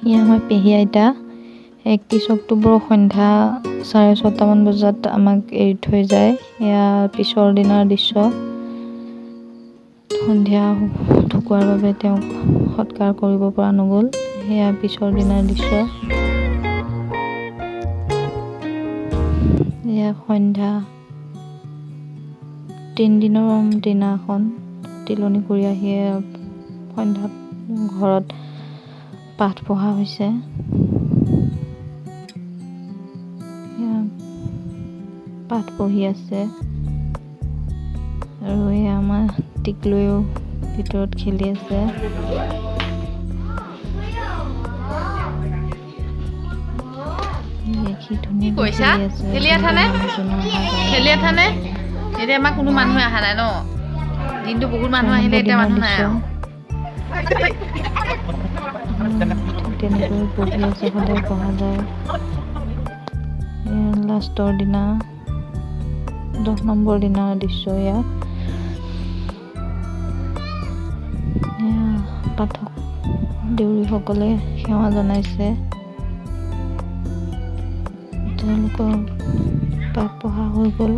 এয়া আমাৰ পেহী আইতা 31 অক্টোবৰ সন্ধ্যা 6:30 বজাত আমাক এৰি থৈ যায়। এয়া পিছৰ দিনাৰ দৃশ্য। সন্ধিয়া ঢুকোৱাৰ বাবে তেওঁক সৎকাৰ কৰিব পৰা নগ'ল। সেয়া পিছৰ দিনাৰ দৃশ্য। এয়া সন্ধ্যা 3 দিনৰ দিনাখন তিলনি কৰি আহি সন্ধ্যা ঘৰত পাঠ পঢ়া হৈছে। পাঠ পঢ়ি আছে আৰু এয়া আমাৰ টিকলৈও ভিতৰত খেলি আছে। কি ধুনীয়া খেলি আছানে? এতিয়া আমাৰ কোনো মানুহে অহা নাই ন? দিনটো বহুত মানুহ আহিলে, এতিয়া মানুহ নাই আৰু। তেনেকৈ পঢ়ি আছে, সদায় পঢ়া যায়। লাষ্টৰ দিনা 10 নম্বৰ দিনাৰ দৃশ্য এয়া। পাঠক দেউৰীসকলে সেৱা জনাইছে। তেওঁলোকৰ পাঠ পঢ়া হৈ গ'ল।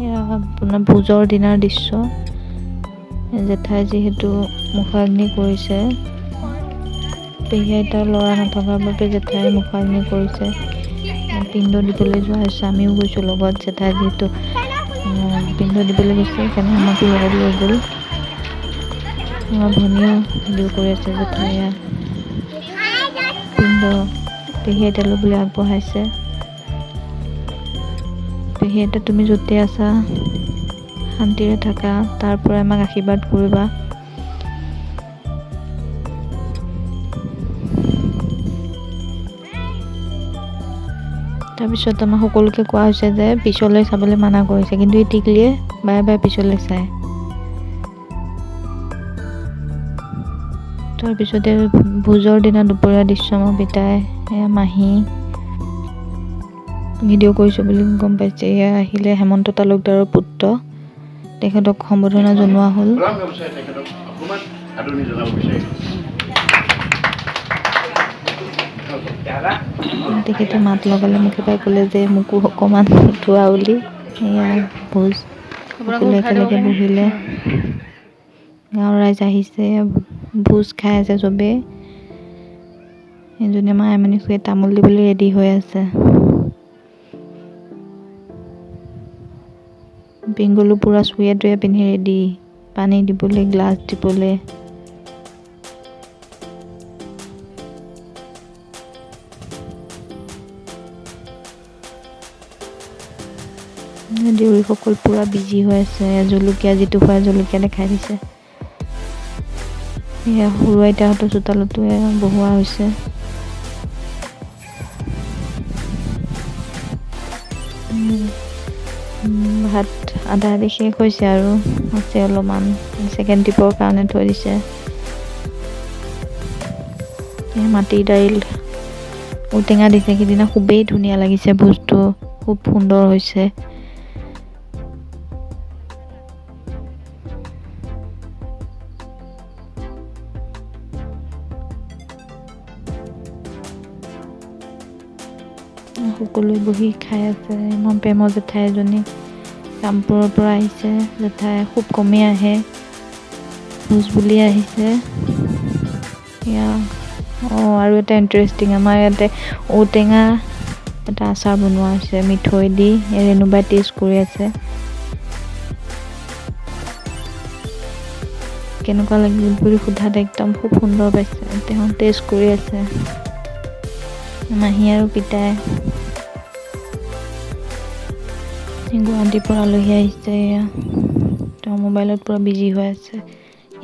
এয়া আপোনাৰ ভোজৰ দিনাৰ দৃশ্য। জেঠাই যিহেতু মুখাগ্নি কৰিছে, পেহী আইতাৰ ল'ৰা নথকাৰ বাবে জেঠাই মুখাগ্নি কৰিছে। পিণ্ড দিবলৈ যোৱা হৈছে, আমিও গৈছোঁ লগত। জেঠাই যিহেতু পিণ্ড দিবলৈ গৈছে, সেইকাৰণে আমাকো লগত লৈ গ'ল। আমাৰ ভনীয়েও ভিডিঅ' কৰি আছে। জেঠাই পিণ্ড পেহী আইতালৈ বুলি আগবঢ়াইছে। পেহী আইতা, তুমি য'তে আছা শান্তিৰে থাকা, তাৰ পৰা আমাক আশীৰ্বাদ কৰিবা। তাৰপিছত আমাৰ সকলোকে কোৱা হৈছে যে পিছলৈ চাবলৈ মানা কৰিছে, কিন্তু এই টিকলিয়ে বাৰে বাৰে পিছলৈ চায়। তাৰপিছতে ভোজৰ দিনা দুপৰীয়া দৃশ্য মই বিতাই এয়া মাহী ভিডিঅ' কৰিছোঁ বুলি গম পাইছে। এয়া আহিলে হেমন্ত তালুকদাৰৰ পুত্ৰ, তেখেতক সম্বৰ্ধনা জনোৱা হ'ল। তেখেতে মাত লগালে, মুখে পাই ক'লে যে মোকো অকণমান উঠোৱা বুলি। এয়া ভোজ সকলোৱে একেলগে বহিলে। গাঁৱৰ ৰাইজ আহিছে, ভোজ খাই আছে চবেই। এজনী আমাৰ আইমণি খুৰীয়ে তামোল দিবলৈ ৰেডি হৈ আছে। পিংগলো পূৰা চুৱে টুৱে পিন্ধি ৰেডি, পানী দিবলৈ, গ্লাছ দিবলৈ। দেউৰীসকল পূৰা বিজি হৈ আছে। জলকীয়া যিটো খুৱাই জলকীয়া দেখাই দিছে। এয়া সৰু আইতাহঁতৰ চোতালতো বহোৱা হৈছে। ভাত আধা আধি শেষ হৈছে আৰু আছে অলপমান, ছেকেণ্ড ট্ৰিপৰ কাৰণে থৈ দিছে। মাটিৰ দাইল, ঔটেঙা দিছে। সিদিনা খুবেই ধুনীয়া লাগিছে, ভোজটো খুব সুন্দৰ হৈছে। সকলোৱে বহি খাই আছে। ইমান প্ৰেমৰ জেঠাই এজনী কামপুৰৰ পৰা আহিছে। জেঠাই খুব কমেই আহে, ভোজ বুলি আহিছে। এয়া আৰু এটা ইণ্টাৰেষ্টিং, আমাৰ ইয়াতে ঔটেঙা এটা আচাৰ বনোৱা হৈছে মিঠৈ দি। ৰেণুবাই টেষ্ট কৰি আছে, কেনেকুৱা লাগিল বুলি সোধাত একদম খুব সুন্দৰ পাইছে। তেওঁ টেষ্ট কৰি আছে। মাহী আৰু পিতাই গুৱাহাটীৰ পৰা আলহী আহিছে। তেওঁ মোবাইলত পুৰা বিজি হৈ আছে।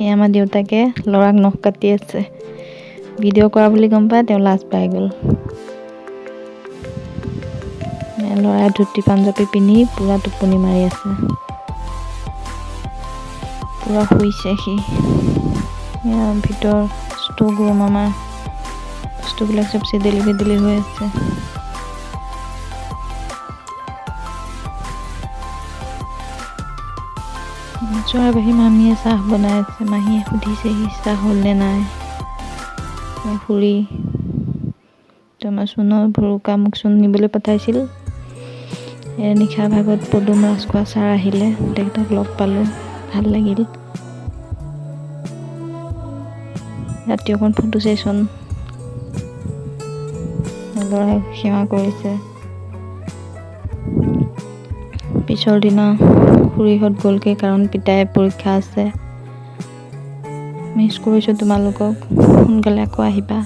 এয়া আমাৰ দেউতাকে ল'ৰাক নখ কাটি আছে। ভিডিঅ' কৰা বুলি গম পাই তেওঁ লাজ পাই গ'ল। ল'ৰাই ধুতি পাঞ্জাবী পিন্ধি পুৰা টোপনি মাৰি আছে, পুৰা শুইছে সি। ইয়াৰ ভিতৰ ষ্ট'ক ৰুম, আমাৰ বস্তুবিলাক চব চেদেলি বেদেলি হৈ আছে। যোৱাৰ বাহি মামীয়ে চাহ বনাই আছে। মাহীয়ে সুধিছেহি চাহ হ'ল নে নাই। খুৰী তো আমাৰ চুনৰ ভুৰুকা মোক চুন নিবলৈ পঠাইছিল। নিশাৰ ভাগত পদুম ৰাজখোৱা ছাৰ আহিলে, তেখেতক লগ পালোঁ, ভাল লাগিল। ৰাতি অকণ ফটো ছেশ্যন, ল'ৰাই সেৱা কৰিছে। পিছৰ দিনা খুৰীহঁত গ'লগৈ, কাৰণ পিতাই পৰীক্ষা আছে। মিছ কৰিছোঁ তোমালোকক, সোনকালে আকৌ আহিবা।